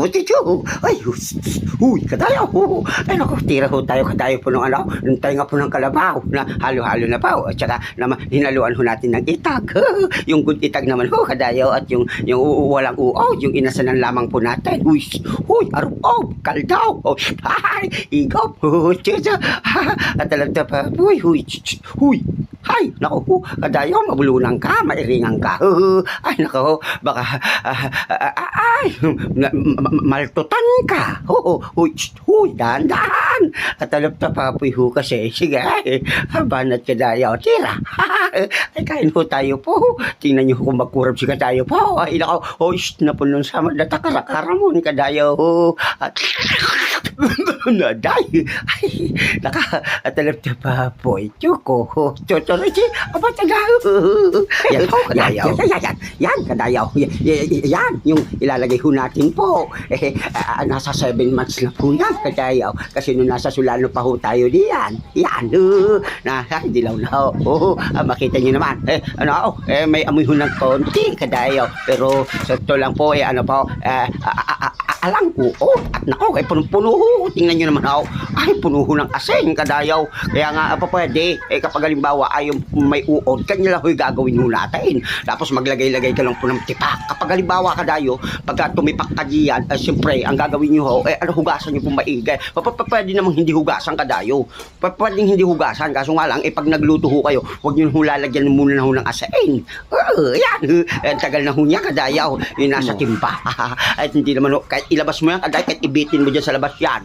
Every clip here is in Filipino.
Tito! Ay, huy, kadayo! Ay, naku, tira ho tayo, kadayo po ng ano, ng tayo nga po ng kalabaw na halo-halo na po. At saka, hinaluan ho natin ng itag. Yung good itag naman ho, kadayo. At yung walang uod, yung inasanan lamang po natin. Huy, aruob, kaldaw. Ay, igop. Tito! At alam ta pa, huy. Ay, naku, kadayo, mabulunang ka, mairingan ka. Ay, naku, baka, ay, maltutan ka. Huy, dahan. At alam ta papoy ho kasi, sige, banat ka dayaw, tira. Ay, kain ho tayo po. Tingnan niyo kung magkurap si kadayo po. Ay, nako, na po nun sa natakaramon kadayo. At, naday. Ay, at alam ta papoy, Chuko, Chochorichi, apa tagaw. Yan ho, kadayaw. Yan, kadayaw. Yan, yung ilalagay ho natin po. Nasa 7 months na po yan, kadayaw. Kasi nung nasa Sulano pa ho tayo diyan. Yan, dilaw na ho. Makita nyo naman. May amoy ho ng konti, kadayaw. Pero, sakto lang po, alang uod. At nako, punong-puno ho. Tingnan nyo naman ho. Ay, puno ho ng asin, kadayaw. Kaya nga, pwede. Kapag halimbawa, ay may uod, kanya lang ho'y gagawin ho natin. Tapos maglagay-lagay ka lang po ng tipak. Kapag halimbawa kadayo, pagka tumipak ka diyan, siyempre, ang gagawin nyo ho, hugasan nyo po maigay. Pwede namang hindi hugasan kadayo. Pwedeng hindi hugasan. Kaso nga lang, pag nagluto ho kayo, huwag nyo ho lalagyan muna na ho ng asin. Yan. Tagal na ho niya, kadayaw. Yung nasa timba. At hindi naman ho, kahit ilabas mo yan, kadayaw, kahit ibitin mo dyan sa labas yan.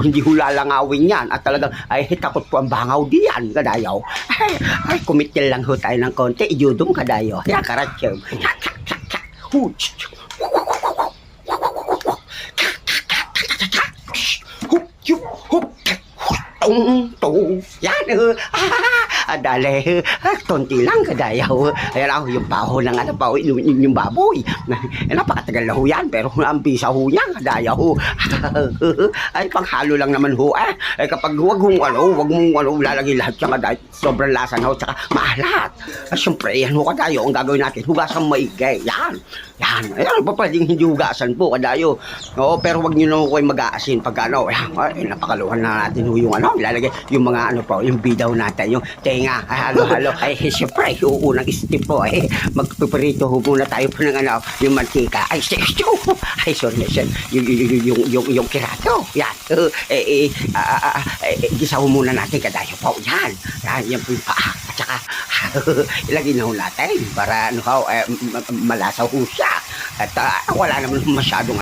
Hindi ho lalangawin yan. At talagang, takot po ang bangaw diyan, kadayaw. Ay, kumitil lang ho tayo ng konti. Iyudong kadayaw. Yan, karatsyo. Yan, dali, tonti lang kadayaw. Ayan yung paho ng yung baboy. Napakatagal na ho yan, pero ang bisa ho niya kadayaw. Ay, panghalo lang naman ho. Kapag wag mong lalagay lahat siya kadayaw, sobrang lasa na ho, tsaka maalat. Siyempre, yan ho kadayaw, ang gagawin natin, hugasan maigay. Yan, pa pwedeng hindi hugasan po kadayaw. Pero wag nyo na ho kayo mag-aasin pag napakaluhan na natin ho yung ilalagay yung mga yung bidaw natin, yung tenga, halo-halo. Ay, siyempre, yung unang step po, magpiprito ho muna tayo po ng yung mantika. Ay, sorry, yung kirato. Yan. Gisa ho muna natin kadayo po. Yan po yung paa. At saka, ilagay na ho natin para, malasa ho siya. At wala naman masyadong